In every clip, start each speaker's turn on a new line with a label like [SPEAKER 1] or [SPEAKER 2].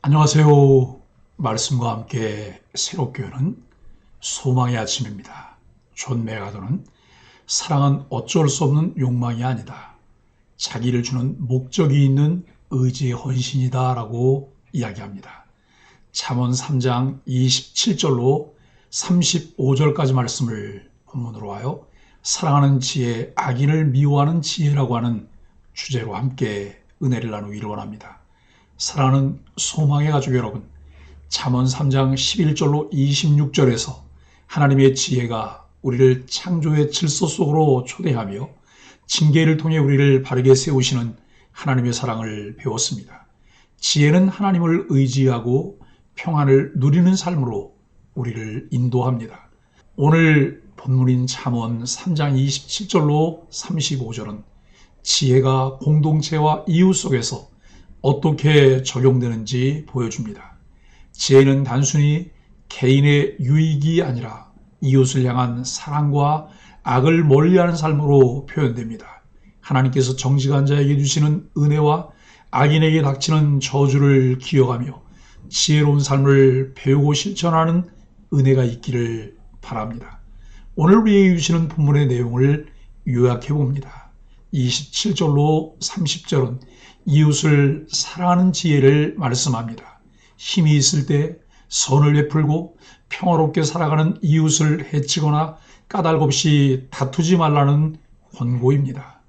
[SPEAKER 1] 안녕하세요. 말씀과 함께 새롭게 여는 소망의 아침입니다. 존 메가더는 사랑은 어쩔 수 없는 욕망이 아니다. 자기를 주는 목적이 있는 의지의 헌신이다 라고 이야기합니다. 잠언 3장 27절로 35절까지 말씀을 본문으로 하여 사랑하는 지혜, 악인을 미워하는 지혜라고 하는 주제로 함께 은혜를 나누기를 원합니다. 사랑하는 소망의 가족 여러분, 잠언 3장 11절로 26절에서 하나님의 지혜가 우리를 창조의 질서 속으로 초대하며 징계를 통해 우리를 바르게 세우시는 하나님의 사랑을 배웠습니다. 지혜는 하나님을 의지하고 평안을 누리는 삶으로 우리를 인도합니다. 오늘 본문인 잠언 3장 27절로 35절은 지혜가 공동체와 이웃 속에서 어떻게 적용되는지 보여줍니다. 지혜는 단순히 개인의 유익이 아니라 이웃을 향한 사랑과 악을 멀리하는 삶으로 표현됩니다. 하나님께서 정직한 자에게 주시는 은혜와 악인에게 닥치는 저주를 기억하며 지혜로운 삶을 배우고 실천하는 은혜가 있기를 바랍니다. 오늘 우리에게 주시는 본문의 내용을 요약해 봅니다. 27절로 30절은 이웃을 사랑하는 지혜를 말씀합니다. 힘이 있을 때 선을 베풀고 평화롭게 살아가는 이웃을 해치거나 까닭 없이 다투지 말라는 권고입니다.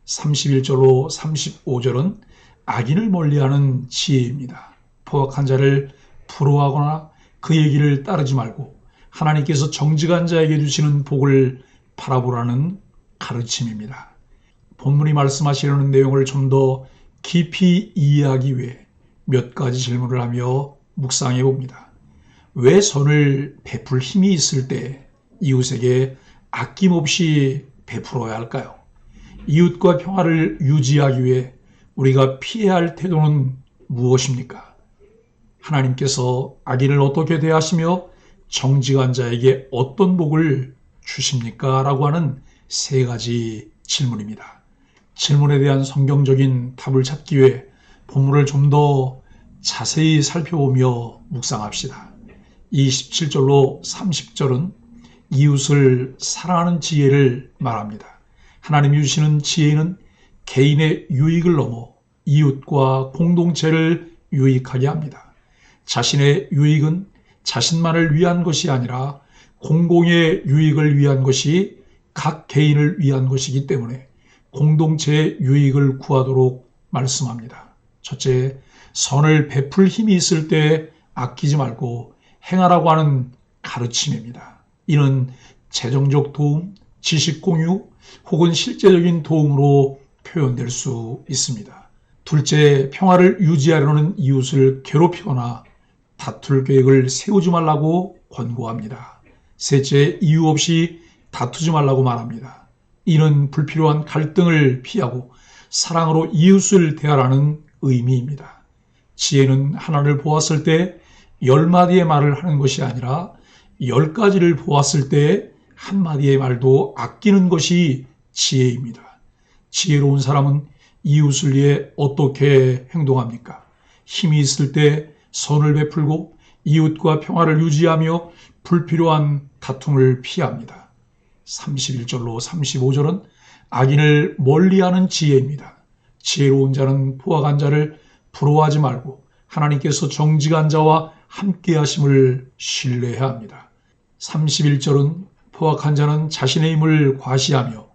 [SPEAKER 1] 31절로 35절은 악인을 멀리하는 지혜입니다. 포악한 자를 부러워하거나 그 얘기를 따르지 말고 하나님께서 정직한 자에게 주시는 복을 바라보라는 가르침입니다. 본문이 말씀하시려는 내용을 좀 더 깊이 이해하기 위해 몇 가지 질문을 하며 묵상해 봅니다. 왜 선을 베풀 힘이 있을 때 이웃에게 아낌없이 베풀어야 할까요? 이웃과 평화를 유지하기 위해 우리가 피해야 할 태도는 무엇입니까? 하나님께서 악인을 어떻게 대하시며 정직한 자에게 어떤 복을 주십니까? 라고 하는 세 가지 질문입니다. 질문에 대한 성경적인 답을 찾기 위해 본문을 좀 더 자세히 살펴보며 묵상합시다. 27절로 30절은 이웃을 사랑하는 지혜를 말합니다. 하나님이 주시는 지혜는 개인의 유익을 넘어 이웃과 공동체를 유익하게 합니다. 자신의 유익은 자신만을 위한 것이 아니라 공공의 유익을 위한 것이 각 개인을 위한 것이기 때문에 공동체의 유익을 구하도록 말씀합니다. 첫째, 선을 베풀 힘이 있을 때 아끼지 말고 행하라고 하는 가르침입니다. 이는 재정적 도움, 지식 공유 혹은 실제적인 도움으로 표현될 수 있습니다. 둘째, 평화를 유지하려는 이웃을 괴롭히거나 다툴 계획을 세우지 말라고 권고합니다. 셋째, 이유 없이 다투지 말라고 말합니다. 이는 불필요한 갈등을 피하고 사랑으로 이웃을 대하라는 의미입니다. 지혜는 하나를 보았을 때 10마디의 말을 하는 것이 아니라 10가지를 보았을 때 한마디의 말도 아끼는 것이 지혜입니다. 지혜로운 사람은 이웃을 위해 어떻게 행동합니까? 힘이 있을 때 선을 베풀고 이웃과 평화를 유지하며 불필요한 다툼을 피합니다. 31절로 35절은 악인을 멀리하는 지혜입니다. 지혜로운 자는 포악한 자를 부러워하지 말고 하나님께서 정직한 자와 함께 하심을 신뢰해야 합니다. 31절은 포악한 자는 자신의 힘을 과시하며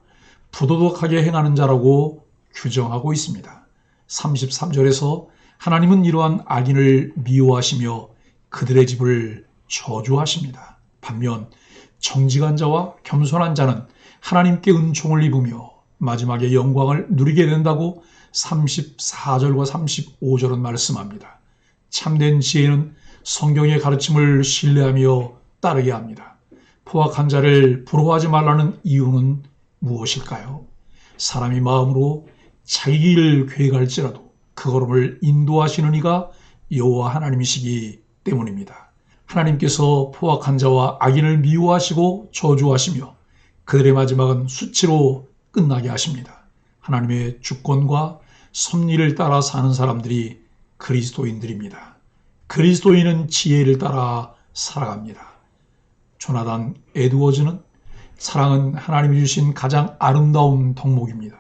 [SPEAKER 1] 부도덕하게 행하는 자라고 규정하고 있습니다. 33절에서 하나님은 이러한 악인을 미워하시며 그들의 집을 저주하십니다. 반면 정직한 자와 겸손한 자는 하나님께 은총을 입으며 마지막에 영광을 누리게 된다고 34절과 35절은 말씀합니다. 참된 지혜는 성경의 가르침을 신뢰하며 따르게 합니다. 포악한 자를 부러워하지 말라는 이유는 무엇일까요? 사람이 마음으로 자기 길을 계획할지라도 그 걸음을 인도하시는 이가 여호와 하나님이시기 때문입니다. 하나님께서 포악한 자와 악인을 미워하시고 저주하시며 그들의 마지막은 수치로 끝나게 하십니다. 하나님의 주권과 섭리를 따라 사는 사람들이 그리스도인들입니다. 그리스도인은 지혜를 따라 살아갑니다. 조나단 에드워즈는 사랑은 하나님이 주신 가장 아름다운 덕목입니다.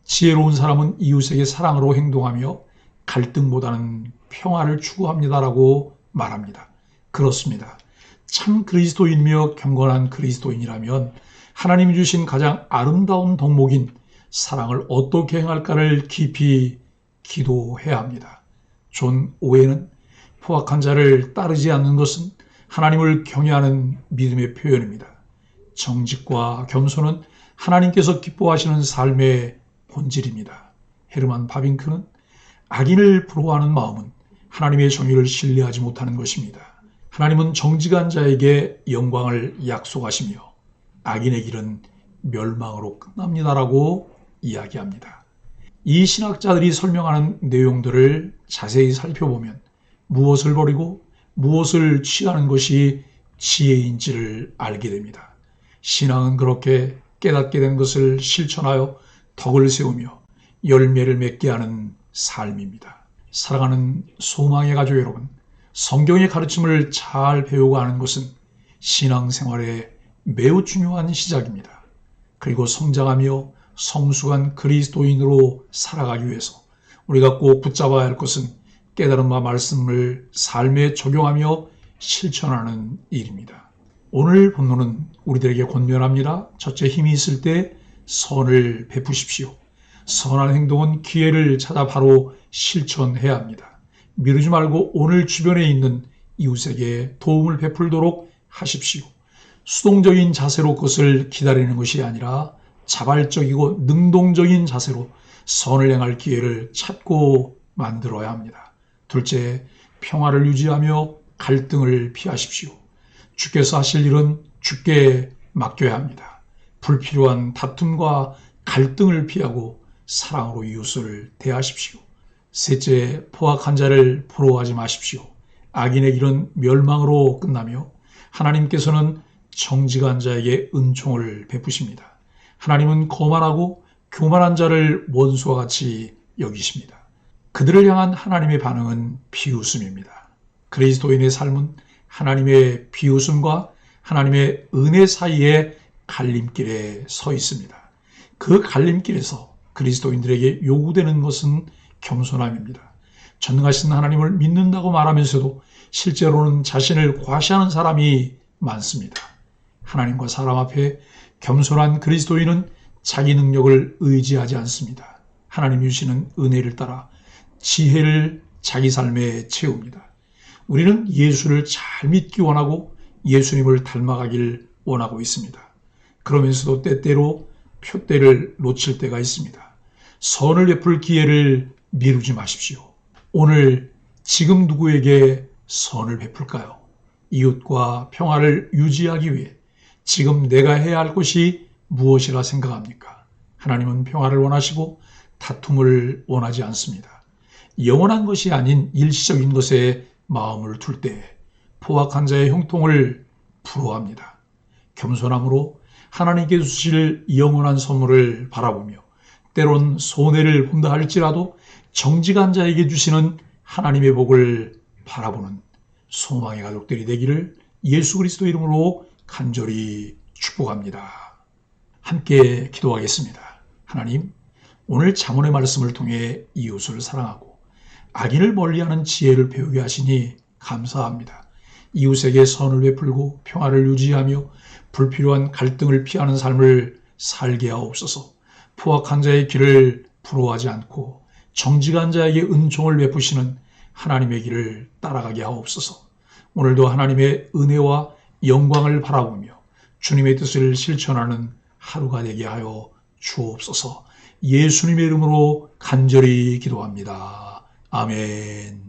[SPEAKER 1] 지혜로운 사람은 이웃에게 사랑으로 행동하며 갈등보다는 평화를 추구합니다라고 말합니다. 그렇습니다. 참 그리스도인이며 경건한 그리스도인이라면 하나님이 주신 가장 아름다운 덕목인 사랑을 어떻게 행할까를 깊이 기도해야 합니다. 존 오웬은 포악한 자를 따르지 않는 것은 하나님을 경외하는 믿음의 표현입니다. 정직과 겸손은 하나님께서 기뻐하시는 삶의 본질입니다. 헤르만 바빙크는 악인을 부러워하는 마음은 하나님의 정의를 신뢰하지 못하는 것입니다. 하나님은 정직한 자에게 영광을 약속하시며 악인의 길은 멸망으로 끝납니다라고 이야기합니다. 이 신학자들이 설명하는 내용들을 자세히 살펴보면 무엇을 버리고 무엇을 취하는 것이 지혜인지를 알게 됩니다. 신앙은 그렇게 깨닫게 된 것을 실천하여 덕을 세우며 열매를 맺게 하는 삶입니다. 사랑하는 소망의 가족 여러분, 성경의 가르침을 잘 배우고 하는 것은 신앙생활의 매우 중요한 시작입니다. 그리고 성장하며 성숙한 그리스도인으로 살아가기 위해서 우리가 꼭 붙잡아야 할 것은 깨달은 바 말씀을 삶에 적용하며 실천하는 일입니다. 오늘 본문은 우리들에게 권면합니다. 첫째, 힘이 있을 때 선을 베푸십시오. 선한 행동은 기회를 찾아 바로 실천해야 합니다. 미루지 말고 오늘 주변에 있는 이웃에게 도움을 베풀도록 하십시오. 수동적인 자세로 그것을 기다리는 것이 아니라 자발적이고 능동적인 자세로 선을 행할 기회를 찾고 만들어야 합니다. 둘째, 평화를 유지하며 갈등을 피하십시오. 주께서 하실 일은 주께 맡겨야 합니다. 불필요한 다툼과 갈등을 피하고 사랑으로 이웃을 대하십시오. 셋째, 포악한 자를 부러워하지 마십시오. 악인의 길은 멸망으로 끝나며 하나님께서는 정직한 자에게 은총을 베푸십니다. 하나님은 거만하고 교만한 자를 원수와 같이 여기십니다. 그들을 향한 하나님의 반응은 비웃음입니다. 그리스도인의 삶은 하나님의 비웃음과 하나님의 은혜 사이에 갈림길에 서 있습니다. 그 갈림길에서 그리스도인들에게 요구되는 것은 겸손함입니다. 전능하신 하나님을 믿는다고 말하면서도 실제로는 자신을 과시하는 사람이 많습니다. 하나님과 사람 앞에 겸손한 그리스도인은 자기 능력을 의지하지 않습니다. 하나님 주시는 은혜를 따라 지혜를 자기 삶에 채웁니다. 우리는 예수를 잘 믿기 원하고 예수님을 닮아가길 원하고 있습니다. 그러면서도 때때로 표대를 놓칠 때가 있습니다. 선을 베풀 기회를 미루지 마십시오. 오늘 지금 누구에게 선을 베풀까요? 이웃과 평화를 유지하기 위해 지금 내가 해야 할 것이 무엇이라 생각합니까? 하나님은 평화를 원하시고 다툼을 원하지 않습니다. 영원한 것이 아닌 일시적인 것에 마음을 둘 때 포악한 자의 형통을 부러워합니다. 겸손함으로 하나님께 주실 영원한 선물을 바라보며 때론 손해를 본다 할지라도 정직한 자에게 주시는 하나님의 복을 바라보는 소망의 가족들이 되기를 예수 그리스도 이름으로 간절히 축복합니다. 함께 기도하겠습니다. 하나님, 오늘 잠언의 말씀을 통해 이웃을 사랑하고 악인을 멀리하는 지혜를 배우게 하시니 감사합니다. 이웃에게 선을 베풀고 평화를 유지하며 불필요한 갈등을 피하는 삶을 살게 하옵소서. 포악한 자의 길을 부러워하지 않고 정직한 자에게 은총을 베푸시는 하나님의 길을 따라가게 하옵소서. 오늘도 하나님의 은혜와 영광을 바라보며 주님의 뜻을 실천하는 하루가 되게 하여 주옵소서. 예수님의 이름으로 간절히 기도합니다. 아멘.